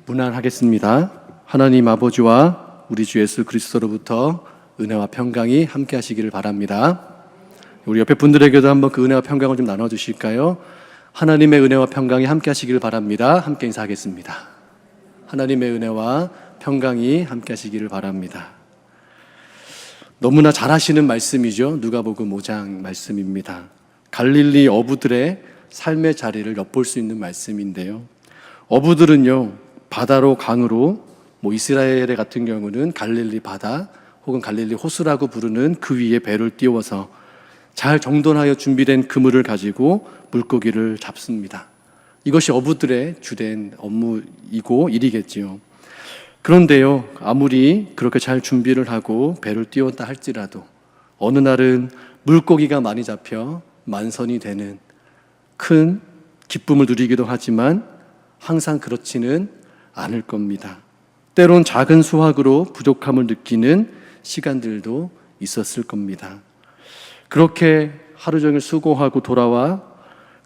문안하겠습니다. 하나님 아버지와 우리 주 예수 그리스도로부터 은혜와 평강이 함께 하시기를 바랍니다. 우리 옆에 분들에게도 한번 그 은혜와 평강을 좀 나눠주실까요? 하나님의 은혜와 평강이 함께 하시기를 바랍니다. 함께 인사하겠습니다. 하나님의 은혜와 평강이 함께 하시기를 바랍니다. 너무나 잘 하시는 말씀이죠. 누가복음 5장 말씀입니다. 갈릴리 어부들의 삶의 자리를 엿볼 수 있는 말씀인데요. 어부들은요, 바다로 강으로, 이스라엘 같은 경우는 갈릴리 바다 혹은 갈릴리 호수라고 부르는 그 위에 배를 띄워서 잘 정돈하여 준비된 그물을 가지고 물고기를 잡습니다. 이것이 어부들의 주된 업무이고 일이겠지요. 그런데요, 아무리 그렇게 잘 준비를 하고 배를 띄웠다 할지라도 어느 날은 물고기가 많이 잡혀 만선이 되는 큰 기쁨을 누리기도 하지만 항상 그렇지는 않을 겁니다. 때론 작은 수확으로 부족함을 느끼는 시간들도 있었을 겁니다. 그렇게 하루 종일 수고하고 돌아와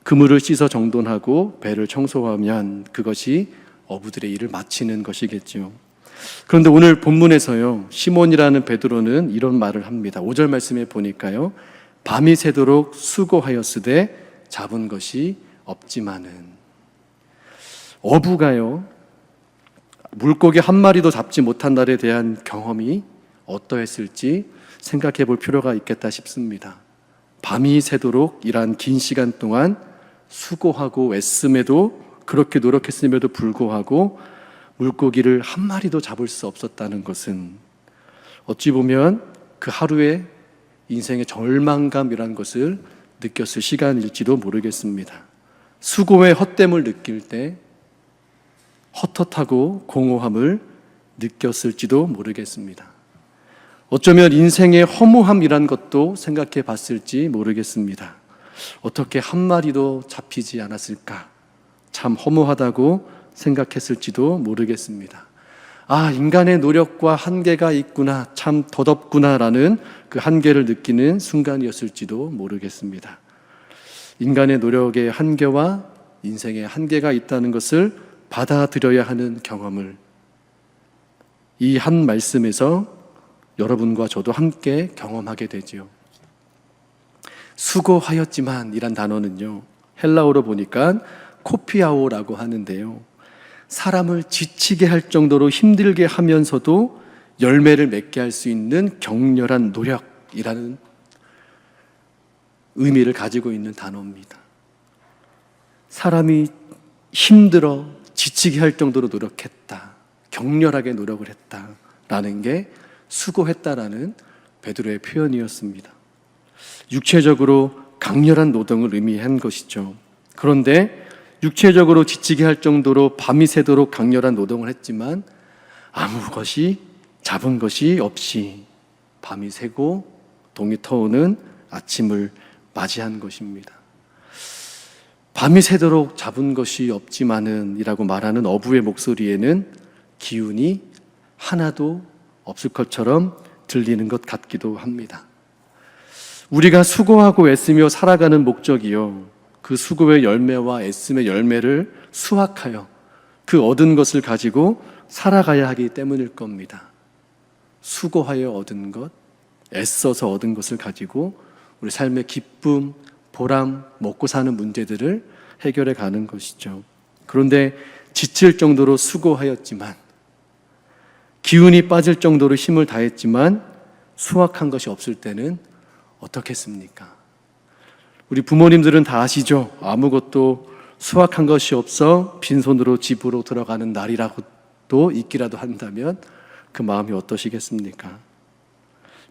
그물을 씻어 정돈하고 배를 청소하면 그것이 어부들의 일을 마치는 것이겠죠. 그런데 오늘 본문에서요, 시몬이라는 베드로는 이런 말을 합니다. 5절 말씀에 보니까요, 밤이 새도록 수고하였으되 잡은 것이 없지만은. 어부가요, 물고기 한 마리도 잡지 못한 날에 대한 경험이 어떠했을지 생각해 볼 필요가 있겠다 싶습니다. 밤이 새도록 일한 긴 시간 동안 수고하고 애씀에도, 그렇게 노력했음에도 불구하고 물고기를 한 마리도 잡을 수 없었다는 것은 어찌 보면 그 하루의 인생의 절망감이라는 것을 느꼈을 시간일지도 모르겠습니다. 수고의 헛됨을 느낄 때 헛헛하고 공허함을 느꼈을지도 모르겠습니다. 어쩌면 인생의 허무함이란 것도 생각해 봤을지 모르겠습니다. 어떻게 한 마리도 잡히지 않았을까? 참 허무하다고 생각했을지도 모르겠습니다. 아, 인간의 노력과 한계가 있구나, 참 덧없구나라는 그 한계를 느끼는 순간이었을지도 모르겠습니다. 인간의 노력의 한계와 인생의 한계가 있다는 것을 받아들여야 하는 경험을 이 한 말씀에서 여러분과 저도 함께 경험하게 되지요. 수고하였지만 이란 단어는요, 헬라어로 보니까 코피아오라고 하는데요, 사람을 지치게 할 정도로 힘들게 하면서도 열매를 맺게 할 수 있는 격렬한 노력이라는 의미를 가지고 있는 단어입니다. 사람이 힘들어 지치게 할 정도로 노력했다, 격렬하게 노력을 했다라는 게 수고했다라는 베드로의 표현이었습니다. 육체적으로 강렬한 노동을 의미한 것이죠. 그런데 육체적으로 지치게 할 정도로 밤이 새도록 강렬한 노동을 했지만 아무 것이 잡은 것이 없이 밤이 새고 동이 터오는 아침을 맞이한 것입니다. 밤이 새도록 잡은 것이 없지만은 이라고 말하는 어부의 목소리에는 기운이 하나도 없을 것처럼 들리는 것 같기도 합니다. 우리가 수고하고 애쓰며 살아가는 목적이요, 그 수고의 열매와 애씀의 열매를 수확하여 그 얻은 것을 가지고 살아가야 하기 때문일 겁니다. 수고하여 얻은 것, 애써서 얻은 것을 가지고 우리 삶의 기쁨, 보람, 먹고 사는 문제들을 해결해 가는 것이죠. 그런데 지칠 정도로 수고하였지만, 기운이 빠질 정도로 힘을 다했지만 수확한 것이 없을 때는 어떻겠습니까? 우리 부모님들은 다 아시죠? 아무것도 수확한 것이 없어 빈손으로 집으로 들어가는 날이라도 있기라도 한다면 그 마음이 어떠시겠습니까?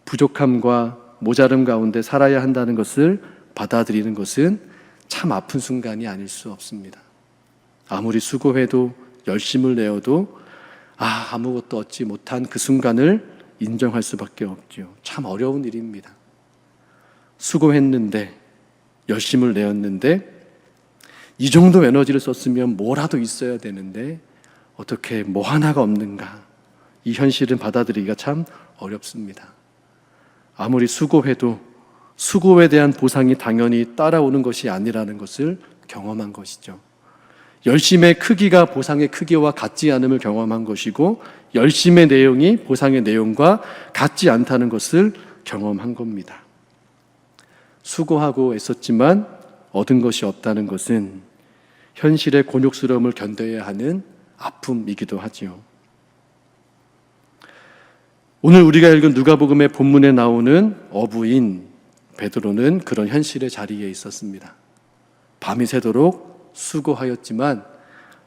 부족함과 모자름 가운데 살아야 한다는 것을 받아들이는 것은 참 아픈 순간이 아닐 수 없습니다. 아무리 수고해도 열심을 내어도 아무것도 얻지 못한 그 순간을 인정할 수밖에 없죠. 참 어려운 일입니다. 수고했는데, 열심을 내었는데, 이 정도 에너지를 썼으면 뭐라도 있어야 되는데 어떻게 뭐 하나가 없는가? 이 현실은 받아들이기가 참 어렵습니다. 아무리 수고해도 수고에 대한 보상이 당연히 따라오는 것이 아니라는 것을 경험한 것이죠. 열심의 크기가 보상의 크기와 같지 않음을 경험한 것이고 열심의 내용이 보상의 내용과 같지 않다는 것을 경험한 겁니다. 수고하고 애썼지만 얻은 것이 없다는 것은 현실의 곤욕스러움을 견뎌야 하는 아픔이기도 하지요. 오늘 우리가 읽은 누가복음의 본문에 나오는 어부인 베드로는 그런 현실의 자리에 있었습니다. 밤이 새도록 수고하였지만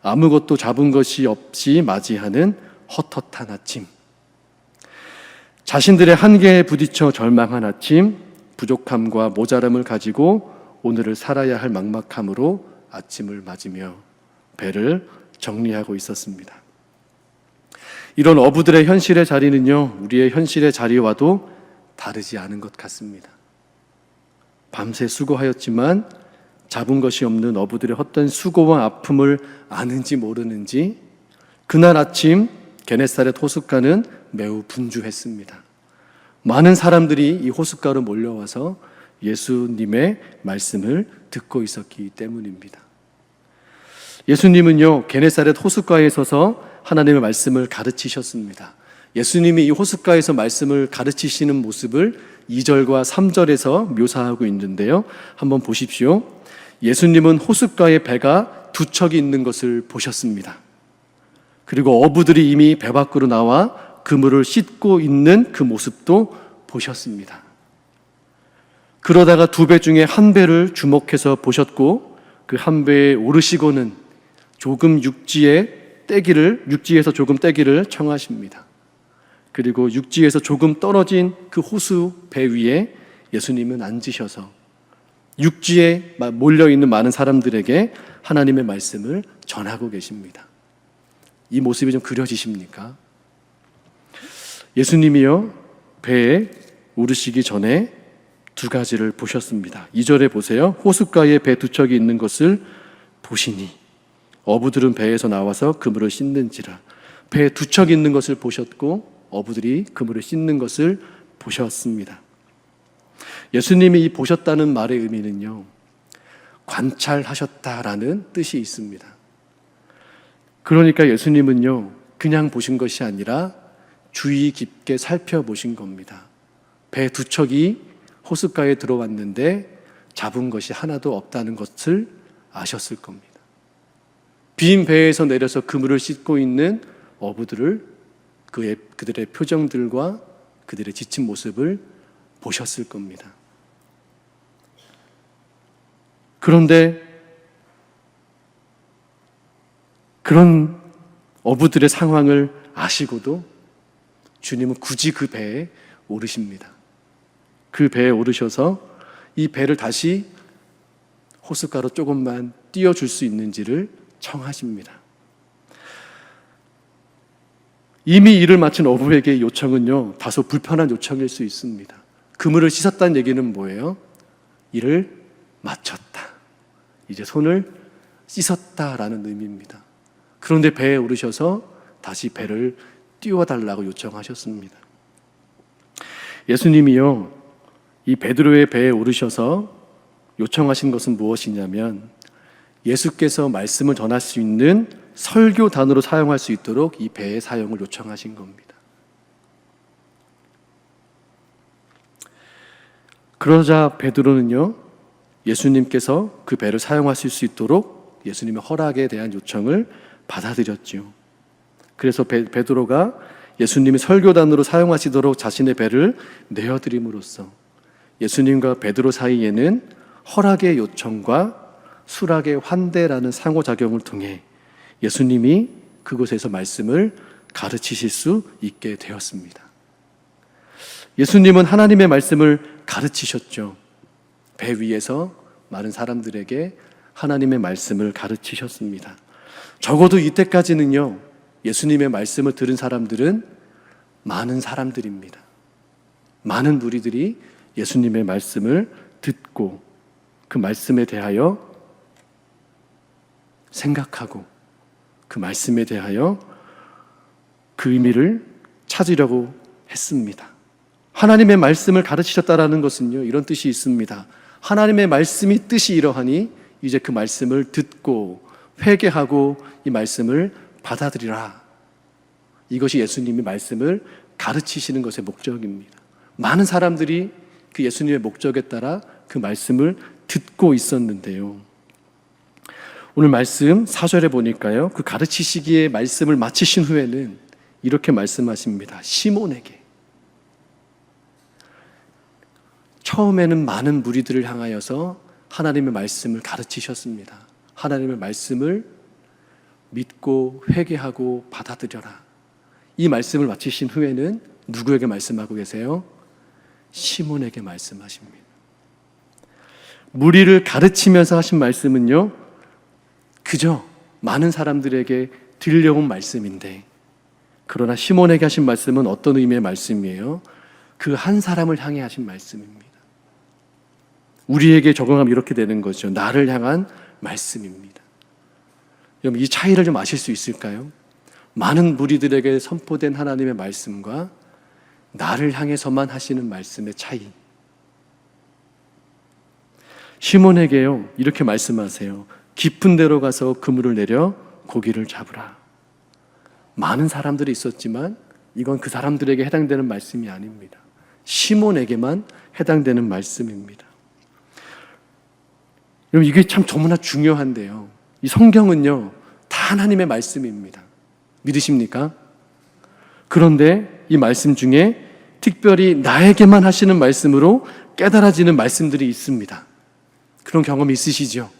아무것도 잡은 것이 없이 맞이하는 헛헛한 아침, 자신들의 한계에 부딪혀 절망한 아침, 부족함과 모자람을 가지고 오늘을 살아야 할 막막함으로 아침을 맞으며 배를 정리하고 있었습니다. 이런 어부들의 현실의 자리는요, 우리의 현실의 자리와도 다르지 않은 것 같습니다. 밤새 수고하였지만 잡은 것이 없는 어부들의 헛된 수고와 아픔을 아는지 모르는지 그날 아침 게네사렛 호숫가는 매우 분주했습니다. 많은 사람들이 이 호숫가로 몰려와서 예수님의 말씀을 듣고 있었기 때문입니다. 예수님은요, 게네사렛 호숫가에 서서 하나님의 말씀을 가르치셨습니다. 예수님이 이 호숫가에서 말씀을 가르치시는 모습을 2절과 3절에서 묘사하고 있는데요. 한번 보십시오. 예수님은 호숫가에 배가 두 척이 있는 것을 보셨습니다. 그리고 어부들이 이미 배 밖으로 나와 그물을 씻고 있는 그 모습도 보셨습니다. 그러다가 두 배 중에 한 배를 주목해서 보셨고 그 한 배에 오르시고는 조금 육지에서 조금 떼기를 청하십니다. 그리고 육지에서 조금 떨어진 그 호수 배 위에 예수님은 앉으셔서 육지에 몰려있는 많은 사람들에게 하나님의 말씀을 전하고 계십니다. 이 모습이 좀 그려지십니까? 예수님이요, 배에 오르시기 전에 두 가지를 보셨습니다. 2절에 보세요. 호숫가에 배 두 척이 있는 것을 보시니 어부들은 배에서 나와서 그물을 씻는지라. 배 두 척 있는 것을 보셨고 어부들이 그물을 씻는 것을 보셨습니다. 예수님이 이 보셨다는 말의 의미는요, 관찰하셨다라는 뜻이 있습니다. 그러니까 예수님은요, 그냥 보신 것이 아니라 주의 깊게 살펴보신 겁니다. 배 두 척이 호숫가에 들어왔는데 잡은 것이 하나도 없다는 것을 아셨을 겁니다. 빈 배에서 내려서 그물을 씻고 있는 어부들을 그들의 표정들과 그들의 지친 모습을 보셨을 겁니다. 그런데 그런 어부들의 상황을 아시고도 주님은 굳이 그 배에 오르십니다. 그 배에 오르셔서 이 배를 다시 호숫가로 조금만 띄워줄 수 있는지를 청하십니다. 이미 일을 마친 어부에게 요청은요, 다소 불편한 요청일 수 있습니다. 그물을 씻었다는 얘기는 뭐예요? 일을 마쳤다. 이제 손을 씻었다라는 의미입니다. 그런데 배에 오르셔서 다시 배를 띄워달라고 요청하셨습니다. 예수님이요, 이 베드로의 배에 오르셔서 요청하신 것은 무엇이냐면 예수께서 말씀을 전할 수 있는 설교단으로 사용할 수 있도록 이 배의 사용을 요청하신 겁니다. 그러자 베드로는요, 예수님께서 그 배를 사용하실 수 있도록 예수님의 허락에 대한 요청을 받아들였죠. 그래서 베드로가 예수님이 설교단으로 사용하시도록 자신의 배를 내어드림으로써 예수님과 베드로 사이에는 허락의 요청과 수락의 환대라는 상호작용을 통해 예수님이 그곳에서 말씀을 가르치실 수 있게 되었습니다. 예수님은 하나님의 말씀을 가르치셨죠. 배 위에서 많은 사람들에게 하나님의 말씀을 가르치셨습니다. 적어도 이때까지는요, 예수님의 말씀을 들은 사람들은 많은 사람들입니다. 많은 무리들이 예수님의 말씀을 듣고 그 말씀에 대하여 생각하고 그 말씀에 대하여 그 의미를 찾으려고 했습니다. 하나님의 말씀을 가르치셨다라는 것은요, 이런 뜻이 있습니다. 하나님의 말씀이 뜻이 이러하니 이제 그 말씀을 듣고 회개하고 이 말씀을 받아들이라. 이것이 예수님이 말씀을 가르치시는 것의 목적입니다. 많은 사람들이 그 예수님의 목적에 따라 그 말씀을 듣고 있었는데요. 오늘 말씀 4절에 보니까요, 그 가르치시기에 말씀을 마치신 후에는 이렇게 말씀하십니다. 시몬에게. 처음에는 많은 무리들을 향하여서 하나님의 말씀을 가르치셨습니다. 하나님의 말씀을 믿고 회개하고 받아들여라. 이 말씀을 마치신 후에는 누구에게 말씀하고 계세요? 시몬에게 말씀하십니다. 무리를 가르치면서 하신 말씀은요, 그저 많은 사람들에게 들려온 말씀인데, 그러나 시몬에게 하신 말씀은 어떤 의미의 말씀이에요? 그 한 사람을 향해 하신 말씀입니다. 우리에게 적용하면 이렇게 되는 거죠. 나를 향한 말씀입니다. 여러분, 이 차이를 좀 아실 수 있을까요? 많은 무리들에게 선포된 하나님의 말씀과 나를 향해서만 하시는 말씀의 차이. 시몬에게요, 이렇게 말씀하세요. 깊은 데로 가서 그물을 내려 고기를 잡으라. 많은 사람들이 있었지만 이건 그 사람들에게 해당되는 말씀이 아닙니다. 시몬에게만 해당되는 말씀입니다. 여러분, 이게 참 너무나 중요한데요. 이 성경은요, 다 하나님의 말씀입니다. 믿으십니까? 그런데 이 말씀 중에 특별히 나에게만 하시는 말씀으로 깨달아지는 말씀들이 있습니다. 그런 경험 있으시죠?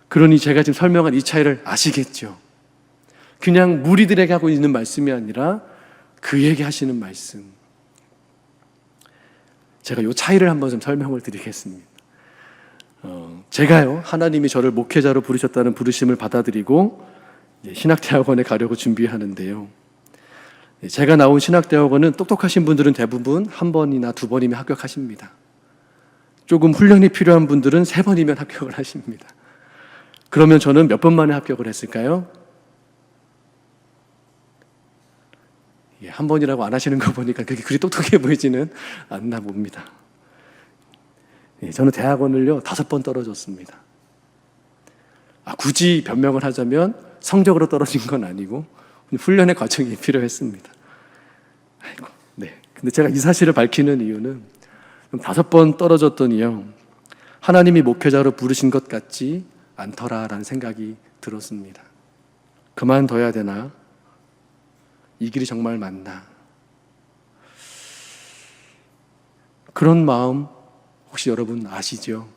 그러니 제가 지금 설명한 이 차이를 아시겠죠? 그냥 무리들에게 하고 있는 말씀이 아니라 그에게 하시는 말씀. 제가 이 차이를 한번 좀 설명을 드리겠습니다. 제가요, 하나님이 저를 목회자로 부르셨다는 부르심을 받아들이고 신학대학원에 가려고 준비하는데요. 제가 나온 신학대학원은 똑똑하신 분들은 대부분 한 번이나 두 번이면 합격하십니다. 조금 훈련이 필요한 분들은 3번이면 합격을 하십니다. 그러면 저는 몇 번 만에 합격을 했을까요? 한 번이라고 안 하시는 거 보니까 그게 그리 똑똑해 보이지는 않나 봅니다. 저는 대학원을요 5번 떨어졌습니다. 굳이 변명을 하자면 성적으로 떨어진 건 아니고 훈련의 과정이 필요했습니다. 아이고, 네. 근데 제가 이 사실을 밝히는 이유는 5번 떨어졌더니요, 하나님이 목회자로 부르신 것 같지 않더라라는 생각이 들었습니다. 그만둬야 되나? 이 길이 정말 맞나? 그런 마음 혹시 여러분 아시죠?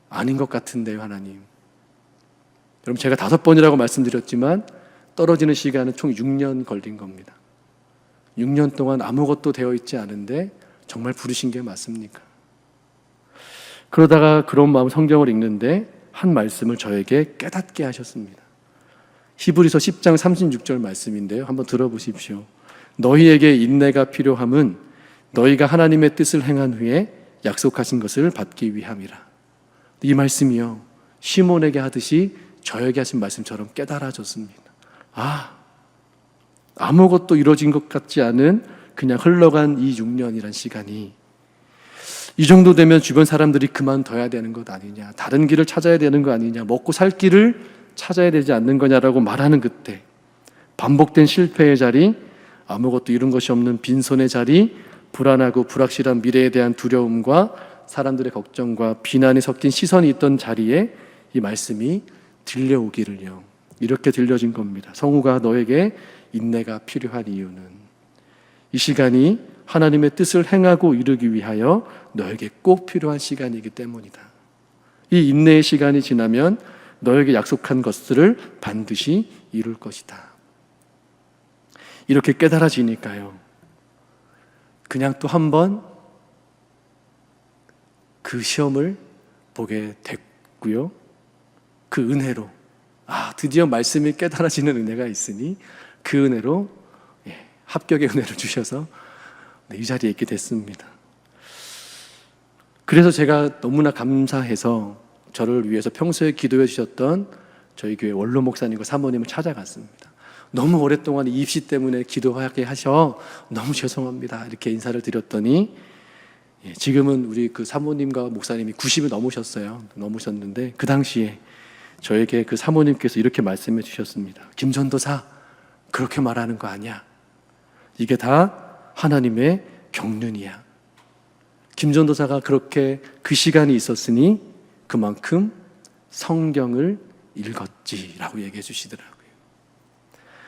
아닌 것 같은데요, 하나님. 여러분, 제가 5번이라고 말씀드렸지만 떨어지는 시간은 총 6년 걸린 겁니다. 6년 동안 아무것도 되어 있지 않은데 정말 부르신 게 맞습니까? 그러다가 그런 마음 성경을 읽는데 한 말씀을 저에게 깨닫게 하셨습니다. 히브리서 10장 36절 말씀인데요. 한번 들어보십시오. 너희에게 인내가 필요함은 너희가 하나님의 뜻을 행한 후에 약속하신 것을 받기 위함이라. 이 말씀이요, 시몬에게 하듯이 저에게 하신 말씀처럼 깨달아졌습니다. 아무것도 이루어진 것 같지 않은 그냥 흘러간 이 6년이란 시간이 이 정도 되면 주변 사람들이 그만둬야 되는 것 아니냐, 다른 길을 찾아야 되는 거 아니냐, 먹고 살 길을 찾아야 되지 않는 거냐라고 말하는 그때, 반복된 실패의 자리, 아무것도 이룬 것이 없는 빈손의 자리, 불안하고 불확실한 미래에 대한 두려움과 사람들의 걱정과 비난이 섞인 시선이 있던 자리에 이 말씀이 들려오기를요, 이렇게 들려진 겁니다. 성우가 너에게 인내가 필요한 이유는 이 시간이 하나님의 뜻을 행하고 이루기 위하여 너에게 꼭 필요한 시간이기 때문이다. 이 인내의 시간이 지나면 너에게 약속한 것들을 반드시 이룰 것이다. 이렇게 깨달아지니까요, 그냥 또 한 번 그 시험을 보게 됐고요, 그 은혜로 드디어 말씀이 깨달아지는 은혜가 있으니 그 은혜로 합격의 은혜를 주셔서 이 자리에 있게 됐습니다. 그래서 제가 너무나 감사해서 저를 위해서 평소에 기도해 주셨던 저희 교회 원로 목사님과 사모님을 찾아갔습니다. 너무 오랫동안 입시 때문에 기도하게 하셔 너무 죄송합니다, 이렇게 인사를 드렸더니 지금은 우리 그 사모님과 목사님이 90이 넘으셨는데 그 당시에 저에게 그 사모님께서 이렇게 말씀해 주셨습니다. 김 전도사, 그렇게 말하는 거 아니야. 이게 다 하나님의 경륜이야. 김 전도사가 그렇게 그 시간이 있었으니 그만큼 성경을 읽었지라고 얘기해 주시더라고요.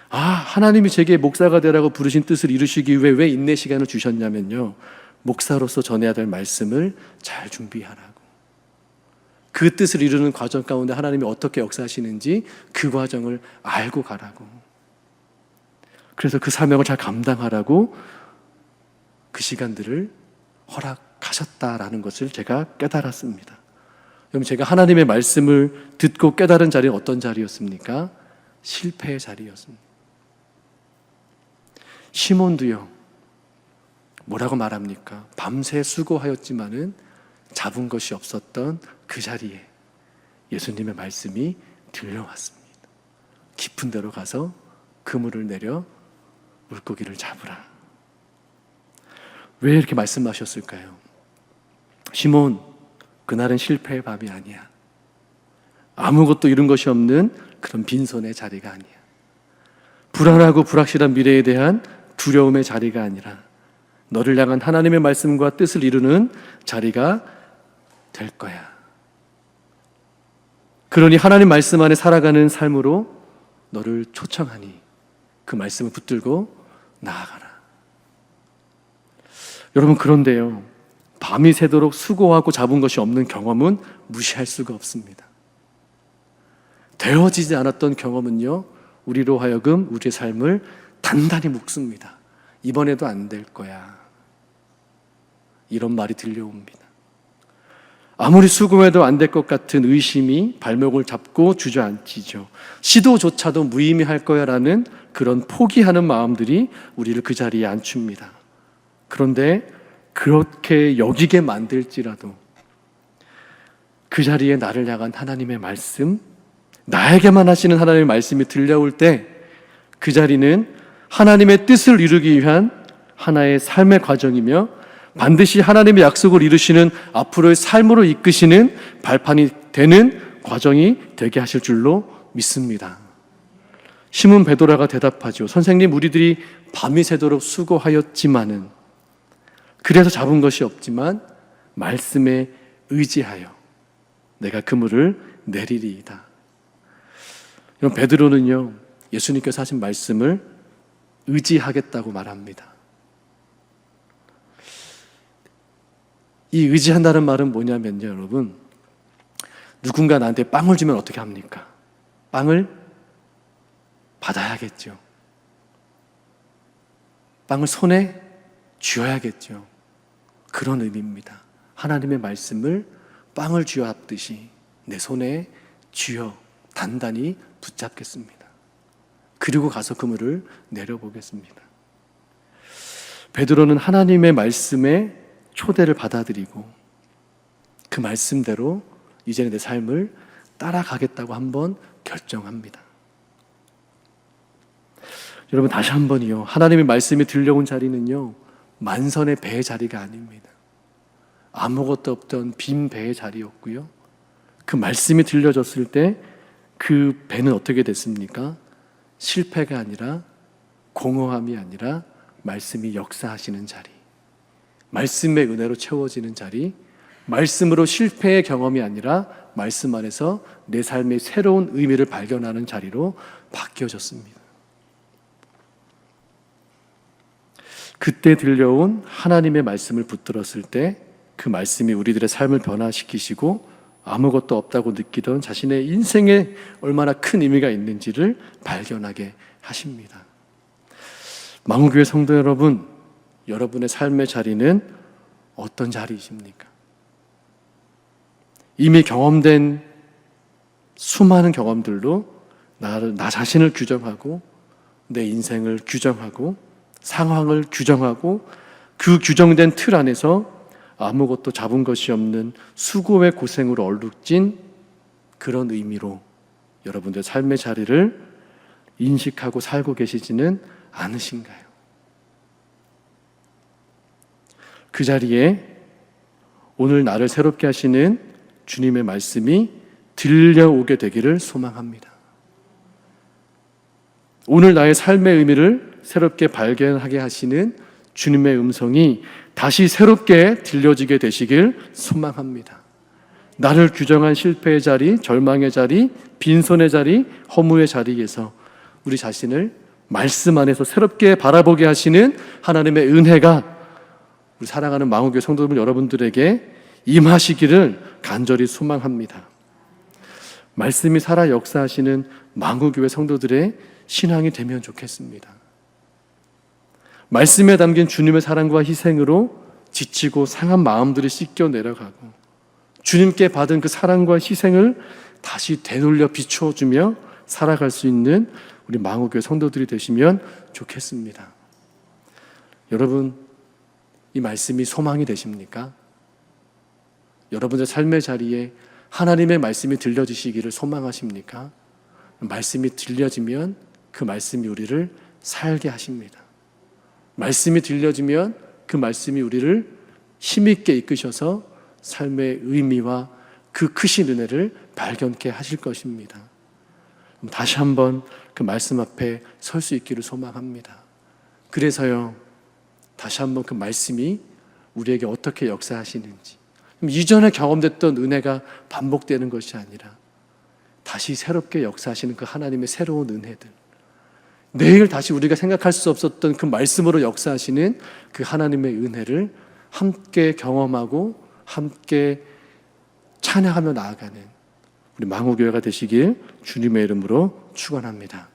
하나님이 제게 목사가 되라고 부르신 뜻을 이루시기 위해 왜 인내 시간을 주셨냐면요, 목사로서 전해야 될 말씀을 잘 준비하라고. 그 뜻을 이루는 과정 가운데 하나님이 어떻게 역사하시는지 그 과정을 알고 가라고. 그래서 그 사명을 잘 감당하라고 그 시간들을 허락하셨다라는 것을 제가 깨달았습니다. 여러분, 제가 하나님의 말씀을 듣고 깨달은 자리는 어떤 자리였습니까? 실패의 자리였습니다. 시몬도요, 뭐라고 말합니까? 밤새 수고하였지만은 잡은 것이 없었던 그 자리에 예수님의 말씀이 들려왔습니다. 깊은 데로 가서 그물을 내려 물고기를 잡으라. 왜 이렇게 말씀하셨을까요? 시몬, 그날은 실패의 밤이 아니야. 아무것도 이룬 것이 없는 그런 빈손의 자리가 아니야. 불안하고 불확실한 미래에 대한 두려움의 자리가 아니라 너를 향한 하나님의 말씀과 뜻을 이루는 자리가 될 거야. 그러니 하나님 말씀 안에 살아가는 삶으로 너를 초청하니 그 말씀을 붙들고 나아가라. 여러분, 그런데요, 밤이 새도록 수고하고 잡은 것이 없는 경험은 무시할 수가 없습니다. 되어지지 않았던 경험은요, 우리로 하여금 우리의 삶을 단단히 묶습니다. 이번에도 안 될 거야, 이런 말이 들려옵니다. 아무리 수고해도 안 될 것 같은 의심이 발목을 잡고 주저앉히죠. 시도조차도 무의미할 거야 라는 그런 포기하는 마음들이 우리를 그 자리에 앉춥니다. 그런데 그렇게 여기게 만들지라도 그 자리에 나를 향한 하나님의 말씀, 나에게만 하시는 하나님의 말씀이 들려올 때 그 자리는 하나님의 뜻을 이루기 위한 하나의 삶의 과정이며 반드시 하나님의 약속을 이루시는 앞으로의 삶으로 이끄시는 발판이 되는 과정이 되게 하실 줄로 믿습니다. 시몬 베드로가 대답하죠. 선생님, 우리들이 밤이 새도록 수고하였지만은, 그래서 잡은 것이 없지만 말씀에 의지하여 내가 그물을 내리리이다. 이런 베드로는요, 예수님께서 하신 말씀을 의지하겠다고 말합니다. 이 의지한다는 말은 뭐냐면요, 여러분, 누군가 나한테 빵을 주면 어떻게 합니까? 빵을 받아야겠죠. 빵을 손에 쥐어야겠죠. 그런 의미입니다. 하나님의 말씀을 빵을 쥐어 잡듯이 내 손에 쥐어 단단히 붙잡겠습니다. 그리고 가서 그물을 내려보겠습니다. 베드로는 하나님의 말씀에 초대를 받아들이고 그 말씀대로 이제는 내 삶을 따라가겠다고 한번 결정합니다. 여러분, 다시 한번요, 하나님의 말씀이 들려온 자리는요, 만선의 배의 자리가 아닙니다. 아무것도 없던 빈 배의 자리였고요, 그 말씀이 들려졌을 때 그 배는 어떻게 됐습니까? 실패가 아니라, 공허함이 아니라 말씀이 역사하시는 자리, 말씀의 은혜로 채워지는 자리, 말씀으로 실패의 경험이 아니라 말씀 안에서 내 삶의 새로운 의미를 발견하는 자리로 바뀌어졌습니다. 그때 들려온 하나님의 말씀을 붙들었을 때 그 말씀이 우리들의 삶을 변화시키시고 아무것도 없다고 느끼던 자신의 인생에 얼마나 큰 의미가 있는지를 발견하게 하십니다. 망우교회 성도 여러분, 여러분의 삶의 자리는 어떤 자리이십니까? 이미 경험된 수많은 경험들로 나 자신을 규정하고 내 인생을 규정하고 상황을 규정하고 그 규정된 틀 안에서 아무것도 잡은 것이 없는 수고의 고생으로 얼룩진 그런 의미로 여러분들 삶의 자리를 인식하고 살고 계시지는 않으신가요? 그 자리에 오늘 나를 새롭게 하시는 주님의 말씀이 들려오게 되기를 소망합니다. 오늘 나의 삶의 의미를 새롭게 발견하게 하시는 주님의 음성이 다시 새롭게 들려지게 되시길 소망합니다. 나를 규정한 실패의 자리, 절망의 자리, 빈손의 자리, 허무의 자리에서 우리 자신을 말씀 안에서 새롭게 바라보게 하시는 하나님의 은혜가 우리 사랑하는 망우교회 성도들 여러분들에게 임하시기를 간절히 소망합니다. 말씀이 살아 역사하시는 망우교회 성도들의 신앙이 되면 좋겠습니다. 말씀에 담긴 주님의 사랑과 희생으로 지치고 상한 마음들이 씻겨 내려가고 주님께 받은 그 사랑과 희생을 다시 되돌려 비춰주며 살아갈 수 있는 우리 망우교회 성도들이 되시면 좋겠습니다. 여러분, 이 말씀이 소망이 되십니까? 여러분의 삶의 자리에 하나님의 말씀이 들려지시기를 소망하십니까? 말씀이 들려지면 그 말씀이 우리를 살게 하십니다. 말씀이 들려지면 그 말씀이 우리를 힘있게 이끄셔서 삶의 의미와 그 크신 은혜를 발견케 하실 것입니다. 다시 한번 그 말씀 앞에 설 수 있기를 소망합니다. 그래서요, 다시 한번 그 말씀이 우리에게 어떻게 역사하시는지, 이전에 경험됐던 은혜가 반복되는 것이 아니라 다시 새롭게 역사하시는 그 하나님의 새로운 은혜들, 내일 다시 우리가 생각할 수 없었던 그 말씀으로 역사하시는 그 하나님의 은혜를 함께 경험하고 함께 찬양하며 나아가는 우리 망우교회가 되시길 주님의 이름으로 축원합니다.